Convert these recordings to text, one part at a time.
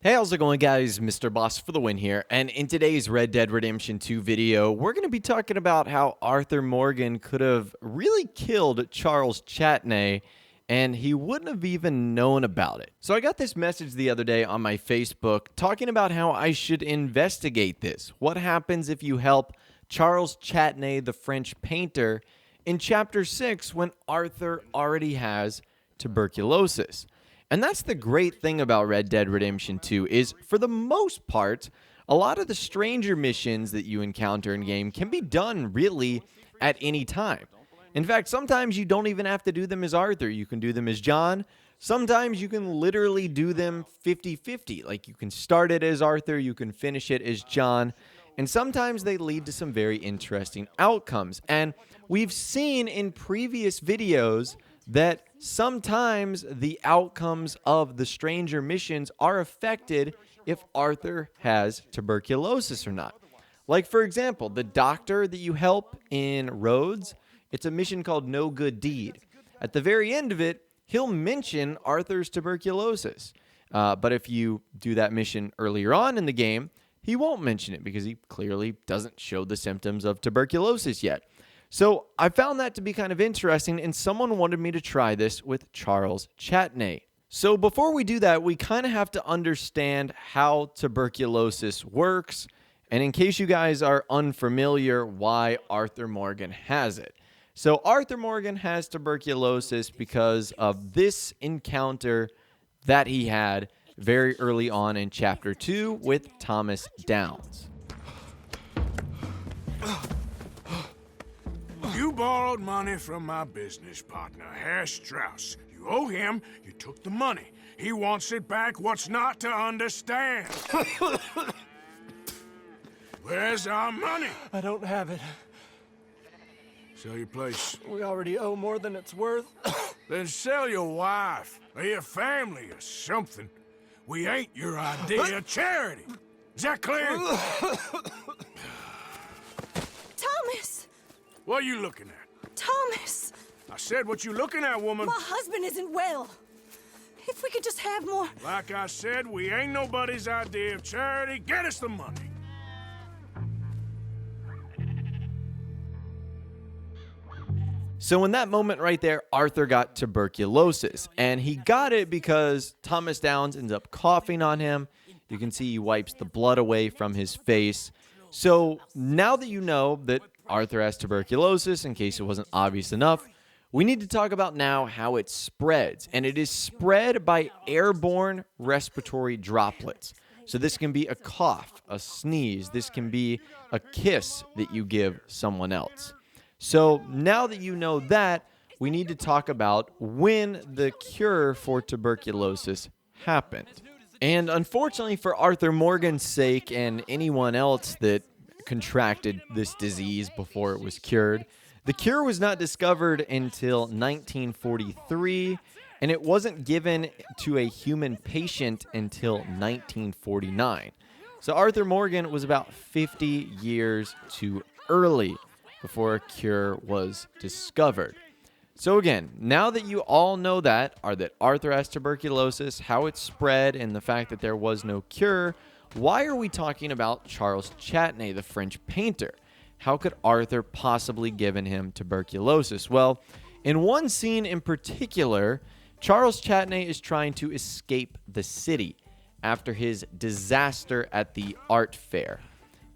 Hey, how's it going, guys? Mr. Boss for the win here. And in today's Red Dead Redemption 2 video, we're going to be talking about how Arthur Morgan could have really killed Charles Chattin, and he wouldn't have even known about it. So I got this message the other day on my Facebook talking about how I should investigate this. What happens if you help Charles Chattin, the French painter, in Chapter 6 when Arthur already has tuberculosis? And that's the great thing about Red Dead Redemption 2 is, for the most part, a lot of the stranger missions that you encounter in-game can be done really at any time. In fact, sometimes you don't even have to do them as Arthur. You can do them as John. Sometimes you can literally do them 50-50. Like, you can start it as Arthur, you can finish it as John. And sometimes they lead to some very interesting outcomes. And we've seen in previous videos that sometimes the outcomes of the stranger missions are affected if Arthur has tuberculosis or not. Like, for example, the doctor that you help in Rhodes, it's a mission called No Good Deed. At the very end of it, he'll mention Arthur's tuberculosis. But if you do that mission earlier on in the game, he won't mention it because he clearly doesn't show the symptoms of tuberculosis yet. So I found that to be kind of interesting, and someone wanted me to try this with Charles Chattin. So before we do that, we kind of have to understand how tuberculosis works, and in case you guys are unfamiliar, why Arthur Morgan has it. So Arthur Morgan has tuberculosis because of this encounter that he had very early on in Chapter 2 with Thomas Downs. You borrowed money from my business partner, Herr Strauss. You owe him, you took the money. He wants it back, what's not to understand? Where's our money? I don't have it. Sell your place. We already owe more than it's worth. Then sell your wife, or your family, or something. We ain't your idea of charity. Is that clear? Thomas! What are you looking at? Thomas! I said what you looking at, woman. My husband isn't well. If we could just have more... Like I said, we ain't nobody's idea of charity. Get us the money. So in that moment right there, Arthur got tuberculosis, and he got it because Thomas Downs ends up coughing on him. You can see he wipes the blood away from his face. So now that you know that Arthur has tuberculosis, in case it wasn't obvious enough, we need to talk about now how it spreads. And it is spread by airborne respiratory droplets. So this can be a cough, a sneeze. This can be a kiss that you give someone else. So now that you know that, we need to talk about when the cure for tuberculosis happened. And unfortunately for Arthur Morgan's sake and anyone else that contracted this disease before it was cured, the cure was not discovered until 1943, and it wasn't given to a human patient until 1949. So Arthur Morgan was about 50 years too early before a cure was discovered. So again, now that you all know that, or that Arthur has tuberculosis, how it spread, and the fact that there was no cure, why are we talking about Charles Chattin, the French painter? How could Arthur possibly given him tuberculosis? Well, in one scene in particular, Charles Chattin is trying to escape the city after his disaster at the art fair.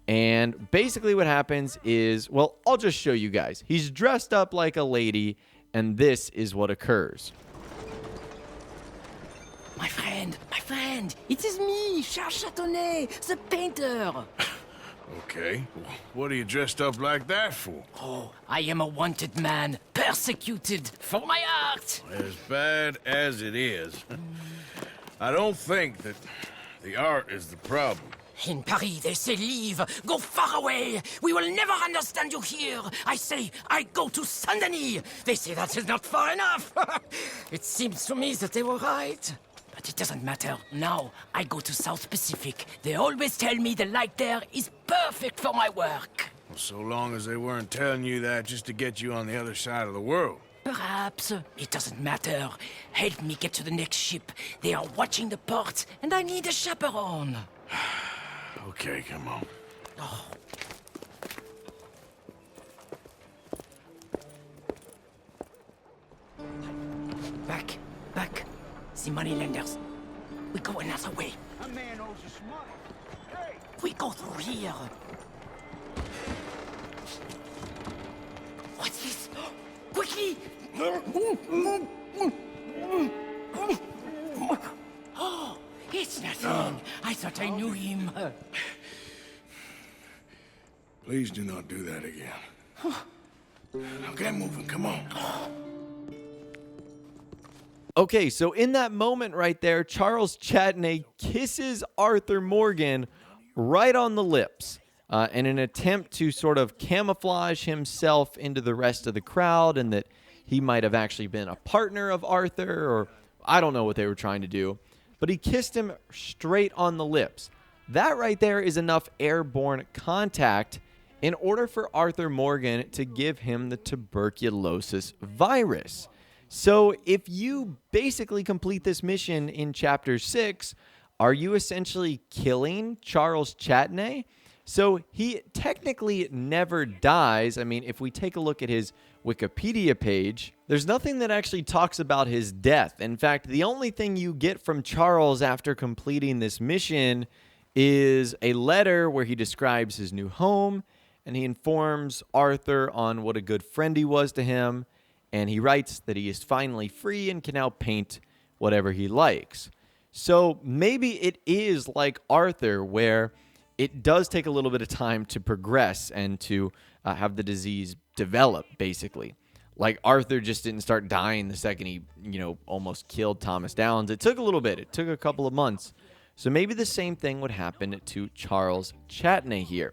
And basically what happens is, well, I'll just show you guys. He's dressed up like a lady, and this is what occurs. My friend, it is me, Charles Chattin, the painter. Okay. What are you dressed up like that for? Oh, I am a wanted man, persecuted for my art. As bad as it is, I don't think that the art is the problem. In Paris, they say leave, go far away. We will never understand you here. I say, I go to Saint-Denis. They say that is not far enough. It seems to me that they were right. But it doesn't matter. Now, I go to South Pacific. They always tell me the light there is perfect for my work. Well, so long as they weren't telling you that just to get you on the other side of the world. Perhaps. It doesn't matter. Help me get to the next ship. They are watching the port, and I need a chaperone. Okay, come on. Oh. Back. The moneylenders. We go another way. A man owes us money. Hey! We go through here. What's this? Quickly! Oh, it's nothing. I thought I knew him. Please do not do that again. Now get moving, come on. Okay, so in that moment right there, Charles Chattin kisses Arthur Morgan right on the lips in an attempt to sort of camouflage himself into the rest of the crowd and that he might have actually been a partner of Arthur, or I don't know what they were trying to do, but he kissed him straight on the lips. That right there is enough airborne contact in order for Arthur Morgan to give him the tuberculosis virus. So if you basically complete this mission in Chapter 6, are you essentially killing Charles Chattin? So he technically never dies. I mean, if we take a look at his Wikipedia page, there's nothing that actually talks about his death. In fact, the only thing you get from Charles after completing this mission is a letter where he describes his new home, and he informs Arthur on what a good friend he was to him. And he writes that he is finally free and can now paint whatever he likes. So maybe it is like Arthur, where it does take a little bit of time to progress and to have the disease develop, basically. Like Arthur just didn't start dying the second he, almost killed Thomas Downs. It took a little bit. It took a couple of months. So maybe the same thing would happen to Charles Chattin here.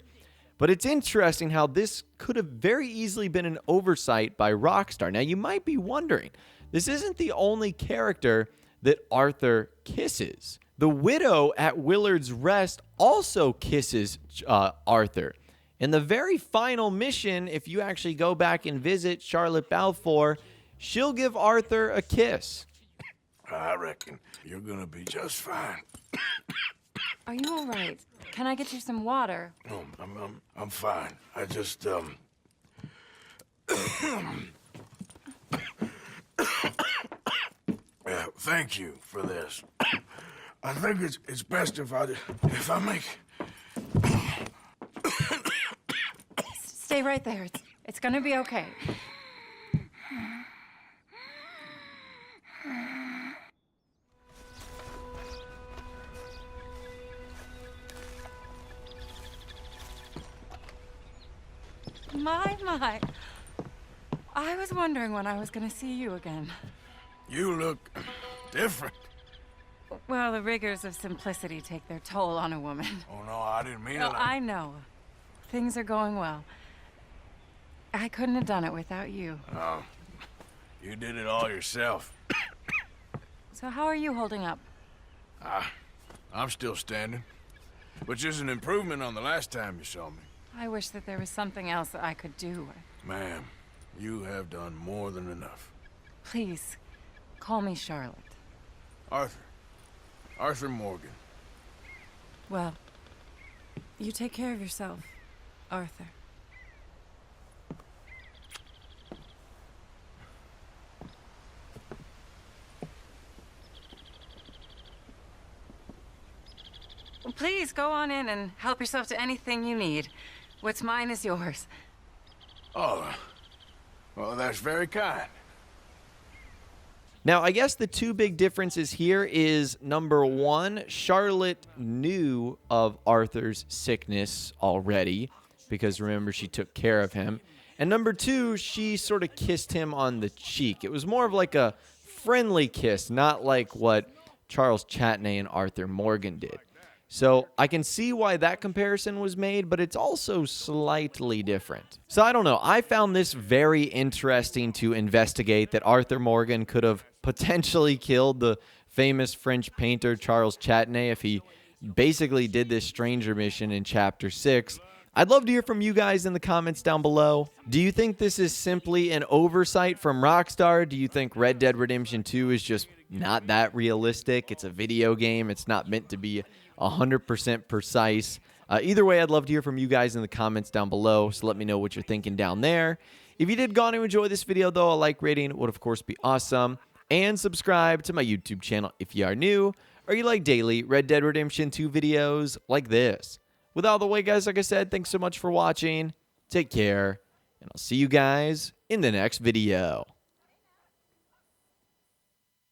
But it's interesting how this could have very easily been an oversight by Rockstar. Now, you might be wondering, this isn't the only character that Arthur kisses. The widow at Willard's Rest also kisses Arthur. In the very final mission, if you actually go back and visit Charlotte Balfour, she'll give Arthur a kiss. I reckon you're gonna be just fine. Are you all right? Can I get you some water? No, I'm fine. I just, yeah, thank you for this. I think it's best if I make... Stay right there. It's gonna be okay. My. I was wondering when I was gonna see you again. You look different. Well, the rigors of simplicity take their toll on a woman. Oh, no, I didn't mean it. Oh, I know. Things are going well. I couldn't have done it without you. Oh, you did it all yourself. So how are you holding up? I'm still standing, which is an improvement on the last time you saw me. I wish that there was something else that I could do. Ma'am, you have done more than enough. Please, call me Charlotte. Arthur Morgan. Well, you take care of yourself, Arthur. Well, please go on in and help yourself to anything you need. What's mine is yours. Oh, well, that's very kind. Now, I guess the two big differences here is, number one, Charlotte knew of Arthur's sickness already, because remember, she took care of him. And number two, she sort of kissed him on the cheek. It was more of like a friendly kiss, not like what Charles Chattin and Arthur Morgan did. So I can see why that comparison was made, but it's also slightly different. So I don't know. I found this very interesting to investigate, that Arthur Morgan could have potentially killed the famous French painter Charles Chattin if he basically did this stranger mission in Chapter 6. I'd love to hear from you guys in the comments down below. Do you think this is simply an oversight from Rockstar? Do you think Red Dead Redemption 2 is just not that realistic? It's a video game. It's not meant to be 100% precise. Either way, I'd love to hear from you guys in the comments down below, so let me know what you're thinking down there. If you did go on to enjoy this video, though, a like rating would, of course, be awesome. And subscribe to my YouTube channel if you are new, or you like daily Red Dead Redemption 2 videos like this. With all the way, guys, like I said, thanks so much for watching. Take care, and I'll see you guys in the next video.